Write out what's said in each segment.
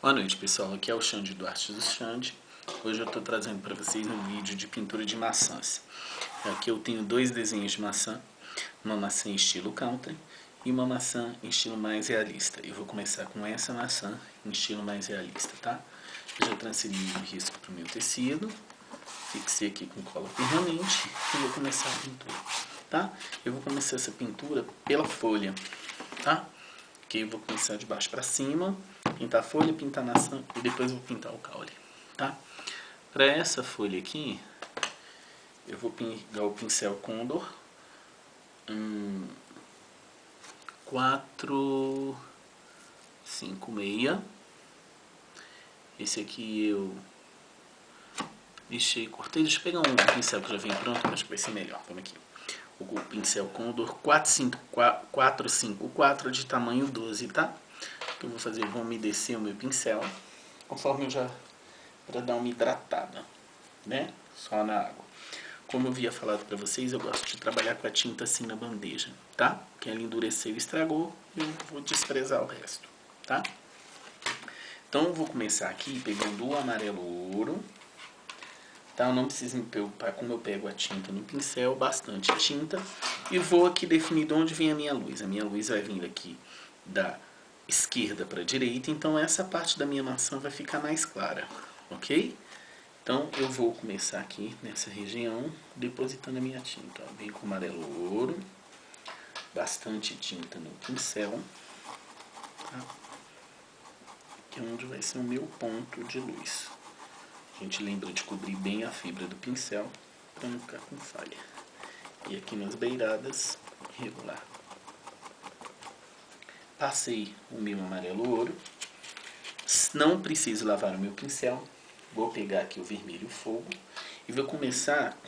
Boa noite, pessoal, aqui é o Xande do Artes do Xande. Hoje eu estou trazendo para vocês um vídeo de pintura de maçãs. Aqui eu tenho dois desenhos de maçã, uma maçã em estilo country e uma maçã em estilo mais realista. Eu vou começar com essa maçã em estilo mais realista, tá? Eu já transferi o risco para o meu tecido, fixei aqui com cola permanente e vou começar a pintura, tá? Eu vou começar essa pintura pela folha, tá? Que eu vou começar de baixo para cima, pintar a folha, pintar a maçã e depois vou pintar o caule, tá? Para essa folha aqui, eu vou pegar o pincel Condor 456. Esse aqui eu deixei, cortei, deixa eu pegar um pincel que já vem pronto, acho que vai ser melhor. Vamos aqui. O pincel Condor 454 de tamanho 12, tá? O que eu vou fazer? Vou umedecer o meu pincel, conforme eu já, para dar uma hidratada, né? Só na água. Como eu havia falado para vocês, eu gosto de trabalhar com a tinta assim na bandeja, tá? Porque ela endureceu e estragou, eu vou desprezar o resto, tá? Então eu vou começar aqui pegando o amarelo ouro, tá? Eu não preciso me preocupar como eu pego a tinta no pincel, bastante tinta. E vou aqui definir de onde vem a minha luz. A minha luz vai vir aqui da esquerda para a direita, então essa parte da minha maçã vai ficar mais clara, ok? Então eu vou começar aqui nessa região, depositando a minha tinta. Ó. Vem com amarelo ouro, bastante tinta no pincel, tá? Aqui é onde vai ser o meu ponto de luz. A gente lembra de cobrir bem a fibra do pincel para não ficar com falha. E aqui nas beiradas, regular. Passei o meu amarelo ouro. Não preciso lavar o meu pincel. Vou pegar aqui o vermelho fogo e vou começar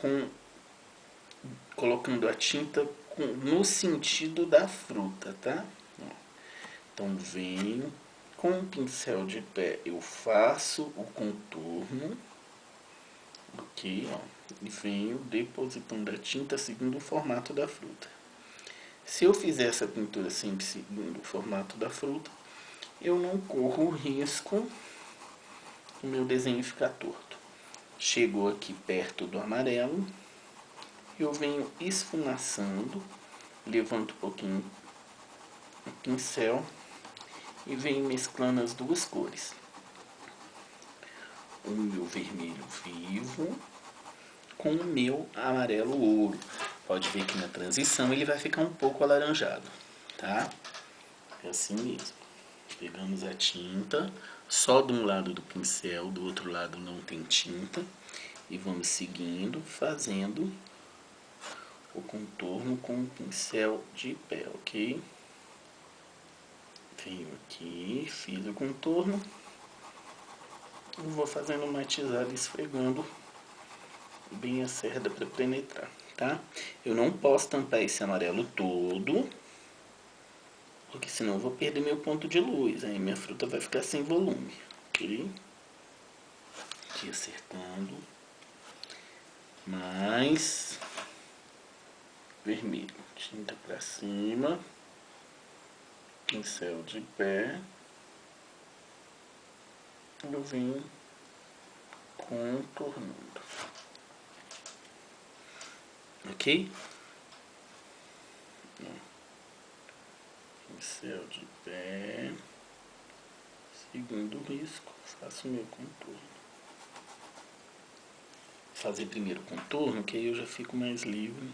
colocando a tinta no sentido da fruta, tá? Então venho com o pincel de pé, eu faço o contorno aqui, ó, e venho depositando a tinta seguindo o formato da fruta. Se eu fizer essa pintura sempre seguindo o formato da fruta, eu não corro o risco do meu desenho ficar torto. Chegou aqui perto do amarelo, eu venho esfumaçando, levanto um pouquinho o pincel e venho mesclando as duas cores. O meu vermelho vivo com o meu amarelo ouro. Pode ver que na transição ele vai ficar um pouco alaranjado, tá? É assim mesmo. Pegamos a tinta, só de um lado do pincel, do outro lado não tem tinta. E vamos seguindo, fazendo o contorno com o pincel de pé, ok? Venho aqui, fiz o contorno. E vou fazendo matizado, esfregando bem a cerda para penetrar, tá? Eu não posso tampar esse amarelo todo, porque senão eu vou perder meu ponto de luz, aí minha fruta vai ficar sem volume, ok? Aqui acertando, mais vermelho, tinta para cima, pincel de pé, eu venho contornando, ok? Pincel de pé, segundo o risco, faço o meu contorno. Fazer primeiro o contorno, que aí eu já fico mais livre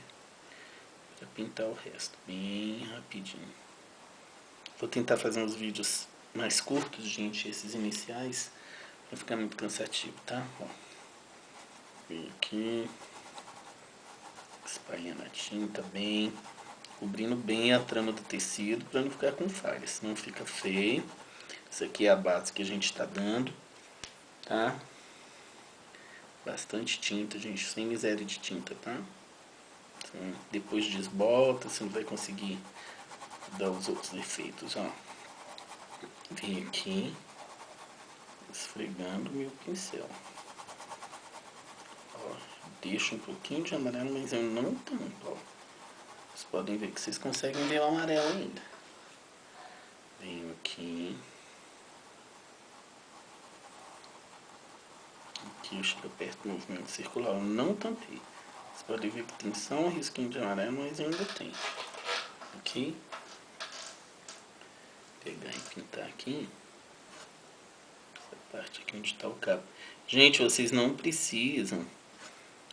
para pintar o resto, bem rapidinho. Vou tentar fazer uns vídeos mais curtos, gente, esses iniciais, não ficar muito cansativo, tá? Ó, vem aqui, espalhando a tinta bem, cobrindo bem a trama do tecido para não ficar com falha, senão fica feio. Isso aqui é a base que a gente está dando, tá? Bastante tinta, gente, sem miséria de tinta, tá? Então, depois desbota, você não vai conseguir dar os outros efeitos, ó. Vem aqui, esfregando meu pincel. Ó, deixo um pouquinho de amarelo, mas eu não tampo, ó. Vocês podem ver que vocês conseguem ver o amarelo ainda. Venho aqui, pouquinho, chega perto do movimento circular. Eu não tampei. Você pode ver que tem só um risquinho de amarelo, mas ainda tem. Ok? Vou pegar e pintar aqui. Essa parte aqui onde está o cabo. Gente, vocês não precisam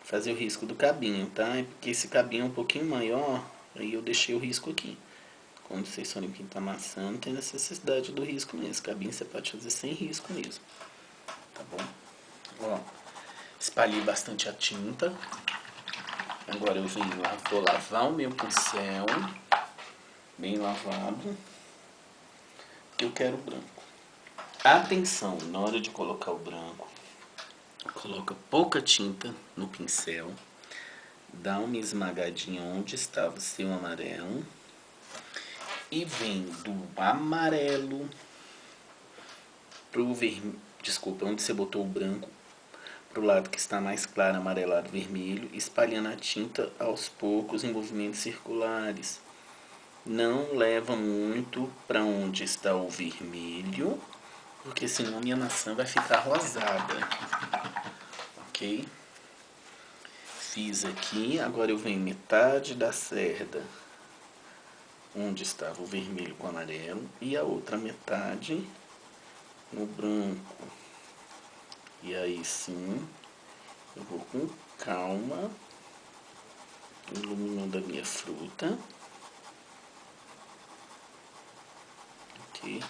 fazer o risco do cabinho, tá? É porque esse cabinho é um pouquinho maior, aí eu deixei o risco aqui. Quando vocês forem pintar maçã, não tem necessidade do risco mesmo. Esse cabinho você pode fazer sem risco mesmo. Tá bom? Ó, espalhei bastante a tinta. Agora eu venho lá, vou lavar o meu pincel, bem lavado, porque eu quero branco. Atenção, na hora de colocar o branco, coloca pouca tinta no pincel, dá uma esmagadinha onde estava o seu amarelo e vem do amarelo pro vermelho, desculpa, onde você botou o branco, pro lado que está mais claro, amarelado, vermelho, espalhando a tinta aos poucos em movimentos circulares. Não leva muito para onde está o vermelho, porque senão minha maçã vai ficar rosada. Ok? Fiz aqui, agora eu venho metade da cerda onde estava o vermelho com o amarelo e a outra metade no branco. E aí sim, eu vou com calma iluminando a minha fruta. Ok?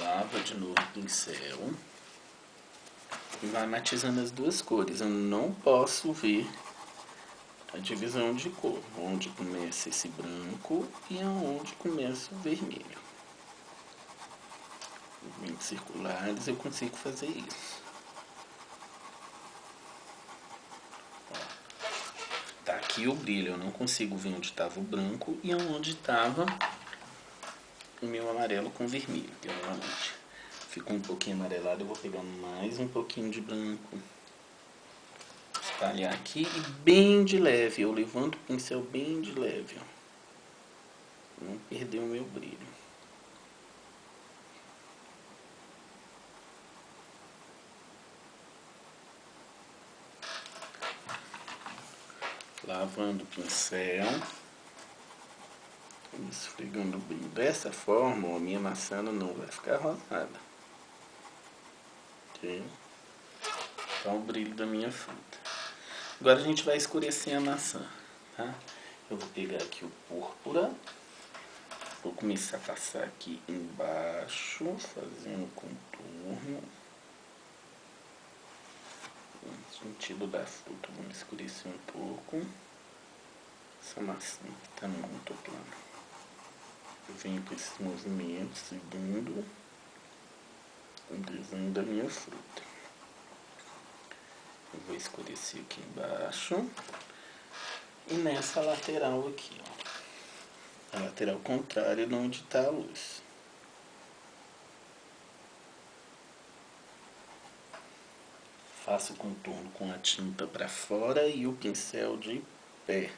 Lava de novo o pincel e vai matizando as duas cores. Eu não posso ver a divisão de cor, onde começa esse branco e aonde começa o vermelho. Movimentos circulares eu consigo fazer isso. Ó, tá aqui o brilho, eu não consigo ver onde estava o branco e aonde estava o meu amarelo com vermelho, provavelmente. Ficou um pouquinho amarelado, eu vou pegar mais um pouquinho de branco. Espalhar aqui e bem de leve, eu levanto o pincel bem de leve, ó. Não perder o meu brilho. Lavando o pincel, esfregando bem. Dessa forma, a minha maçã não vai ficar rosada. Ok? Então, o brilho da minha fruta. Agora a gente vai escurecer a maçã, tá? Eu vou pegar aqui o púrpura. Vou começar a passar aqui embaixo, fazendo contorno. No sentido da fruta, vamos escurecer um pouco. Essa maçã está muito plana. Eu venho com esses movimentos, seguindo o desenho da minha fruta. Eu vou escurecer aqui embaixo. E nessa lateral aqui, ó. A lateral contrária de onde está a luz. Faço o contorno com a tinta para fora e o pincel de pé.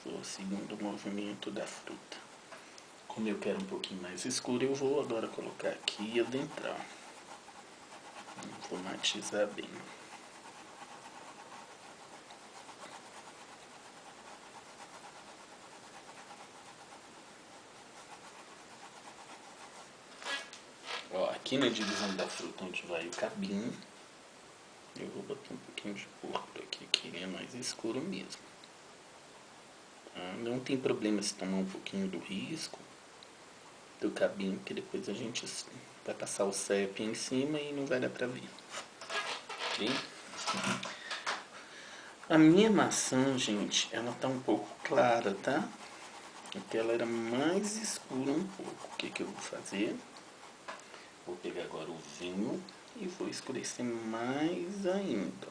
Vou seguindo o movimento da fruta. Como eu quero um pouquinho mais escuro, eu vou agora colocar aqui e adentrar. Vou matizar bem. Ó, aqui na divisão da fruta onde vai o cabinho, eu vou botar um pouquinho de púrpura aqui, que ele é mais escuro mesmo. Tá? Não tem problema se tomar um pouquinho do risco do cabinho, que depois a gente vai passar o sépia em cima e não vai dar pra ver. Ok? A minha maçã, gente, ela tá um pouco clara, tá? Porque ela era mais escura um pouco. O que que eu vou fazer? Vou pegar agora o vinho e vou escurecer mais ainda.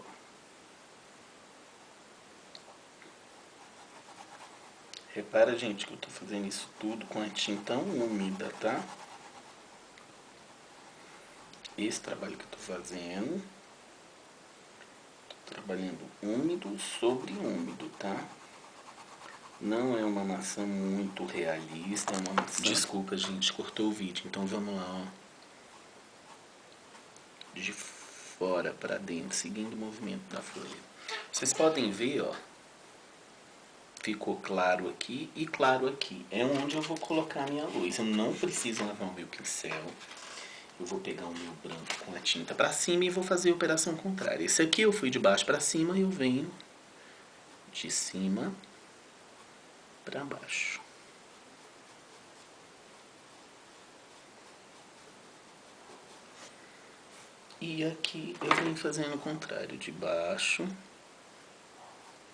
Repara, gente, que eu tô fazendo isso tudo com a tinta úmida, tá? Esse trabalho que eu tô fazendo, tô trabalhando úmido sobre úmido, tá? Não é uma maçã muito realista, é uma maçã... Desculpa, gente, cortou o vídeo, então vamos lá, ó. de fora para dentro, seguindo o movimento da folha. Vocês podem ver, ó, ficou claro aqui e claro aqui. É onde eu vou colocar a minha luz. Eu não preciso lavar o meu pincel. Eu vou pegar o meu branco com a tinta para cima e vou fazer a operação contrária. Esse aqui eu fui de baixo para cima e eu venho de cima para baixo. E aqui eu venho fazendo o contrário, de baixo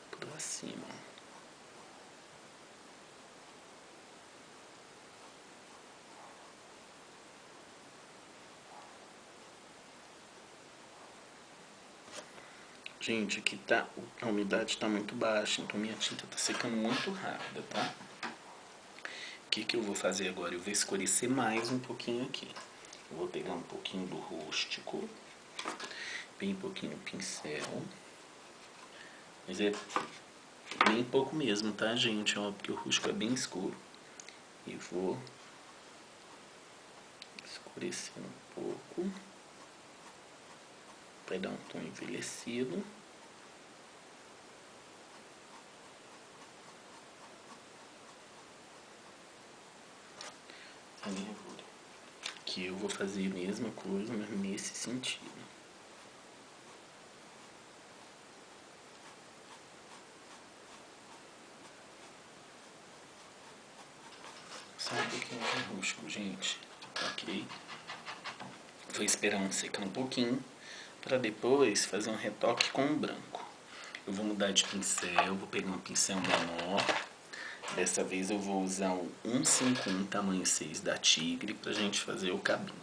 para cima. Gente, aqui tá, a umidade está muito baixa, então minha tinta está secando muito rápida, tá? O que eu vou fazer agora? Eu vou escurecer mais um pouquinho aqui. Eu vou pegar um pouquinho do rústico, bem pouquinho o pincel, mas é bem pouco mesmo, tá, gente? Ó, porque o rústico é bem escuro. E vou escurecer um pouco. Vai dar um tom envelhecido. A nervura. Aqui eu vou fazer a mesma coisa, mas nesse sentido. Só um pouquinho de rústico, gente. Ok? Vou esperar secar um pouquinho para depois fazer um retoque com o branco. Eu vou mudar de pincel, vou pegar um pincel menor. Dessa vez eu vou usar um 151 tamanho 6 da Tigre pra gente fazer o cabinho.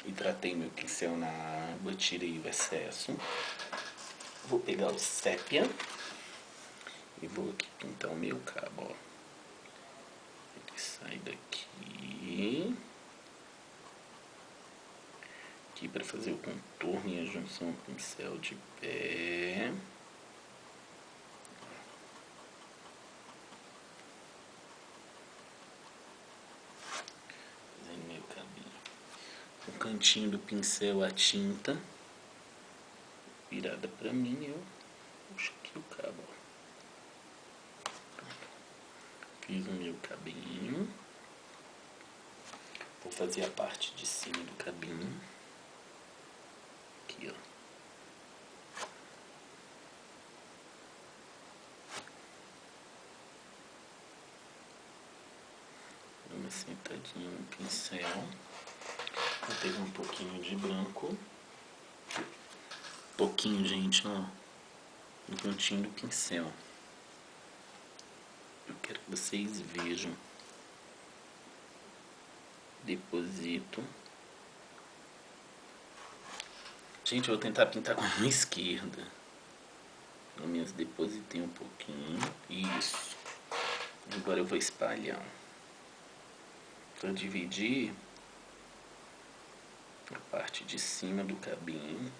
Hidratei meu pincel na água, tirei o excesso. Vou pegar o sépia e vou aqui pintar o meu cabo, ó. Ele sai daqui. Aqui para fazer o contorno e a junção do pincel de pé. Fazendo meu cabinho. O cantinho do pincel, a tinta virada para mim, eu puxo aqui o cabo. Fiz o meu cabinho. Vou fazer a parte de cima do cabinho. Aqui, ó. Dou uma sentadinha no pincel. Vou pegar um pouquinho de branco. Pouquinho, gente, ó. No cantinho do pincel. Eu quero que vocês vejam. Deposito. Gente, eu vou tentar pintar com a mão esquerda. Pelo menos depositei um pouquinho. Isso. Agora eu vou espalhar. Vou dividir a parte de cima do cabinho.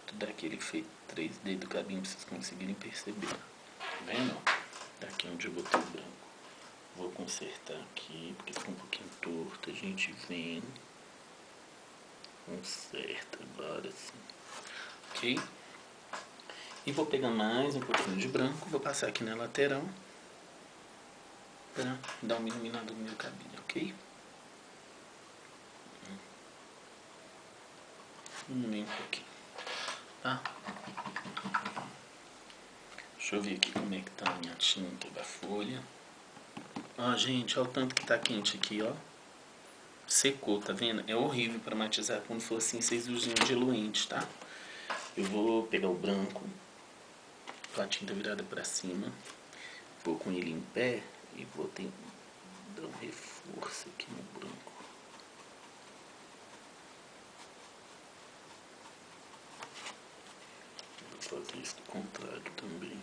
Tudo aquele feito 3D do cabinho pra vocês conseguirem perceber. Tá vendo? Daqui onde eu botei o branco. Vou consertar aqui, porque ficou um pouquinho torto. A gente vem, conserta agora sim. Ok? E vou pegar mais um pouquinho de branco. Vou passar aqui na lateral para dar uma iluminada no meu cabinho, ok? Um pouquinho, tá? Deixa eu ver aqui como é que tá a minha tinta da folha. Ó, gente, olha o tanto que tá quente aqui, ó. Secou, tá vendo? É horrível para matizar. Quando for assim, vocês usam diluente, tá? Eu vou pegar o branco com a tinta virada para cima. Vou com ele em pé e vou dar um reforço aqui no branco. Vou fazer isso do contrário também.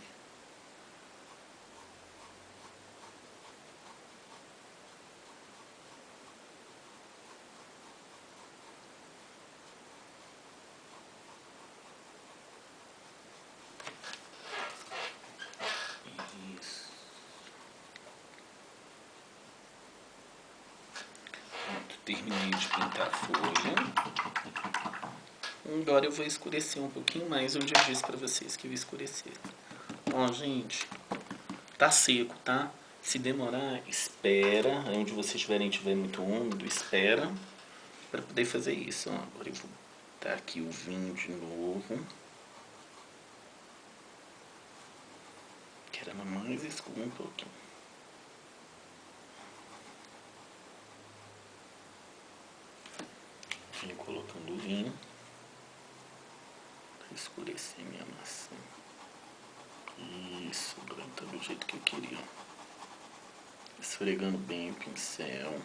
terminei de pintar a folha. Agora eu vou escurecer um pouquinho mais, onde eu disse pra vocês que eu ia escurecer. Ó, gente, tá seco, tá? Se demorar, espera. Onde vocês tiver muito úmido, espera pra poder fazer isso. Ó, agora eu vou botar aqui o vinho de novo. Que era mais escuro um pouquinho. Venho colocando o vinho para escurecer minha maçã. Isso, agora tá do jeito que eu queria. Esfregando bem o pincel.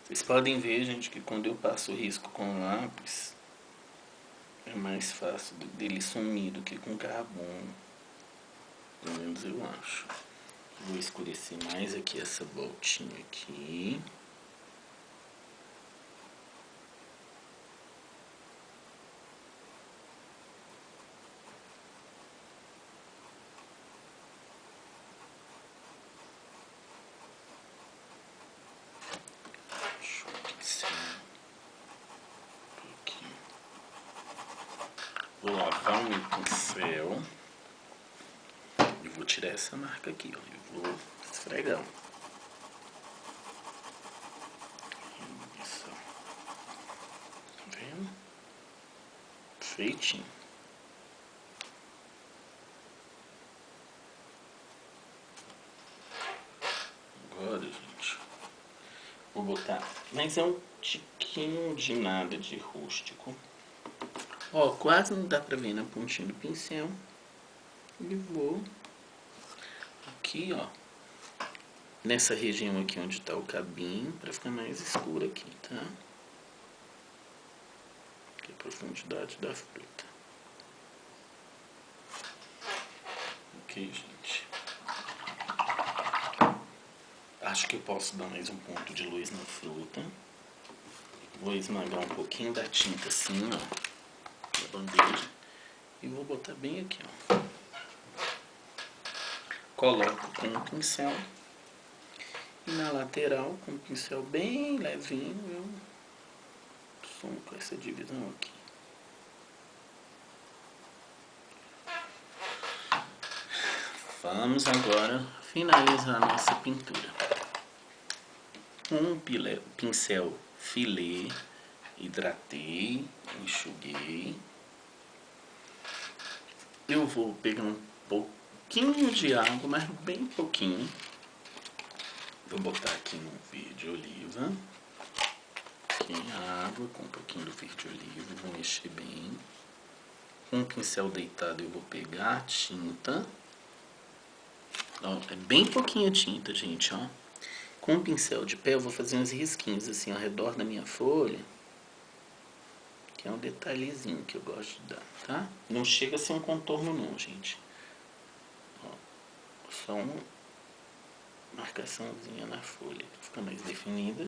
Vocês podem ver, gente, que quando eu passo o risco com lápis, é mais fácil dele sumir do que com carbono. Pelo menos eu acho. Vou escurecer mais aqui essa voltinha aqui. Deixa eu pincelar um pouquinho. Vou lavar o meu pincel. E vou tirar essa marca aqui, ó. E vou esfregar. Isso. Tá vendo? Feitinho. Agora, gente, vou botar, mas é um tiquinho de nada de rústico. Ó, quase não dá pra ver na pontinha do pincel. E vou aqui, ó, nessa região aqui onde tá o cabinho, pra ficar mais escuro aqui, tá? Aqui é a profundidade da fruta. Ok, gente. Acho que eu posso dar mais um ponto de luz na fruta. Vou esmagar um pouquinho da tinta assim, ó, na bandeja. E vou botar bem aqui, ó. Coloco com o pincel. E na lateral, com o pincel bem levinho, eu sumo com essa divisão aqui. Vamos agora finalizar a nossa pintura. Um pincel filé, hidratei, enxuguei. Eu vou pegar um pouquinho de água, mas bem pouquinho. Vou botar aqui no verde oliva. Aqui a água com um pouquinho do verde oliva, vou mexer bem. Com o pincel deitado eu vou pegar a tinta. Ó, é bem pouquinha tinta, gente, ó. Com o pincel de pé eu vou fazer uns risquinhos assim ao redor da minha folha. Que é um detalhezinho que eu gosto de dar, tá? Não chega a ser um contorno não, gente. Ó, só uma marcaçãozinha na folha, pra ficar mais definida.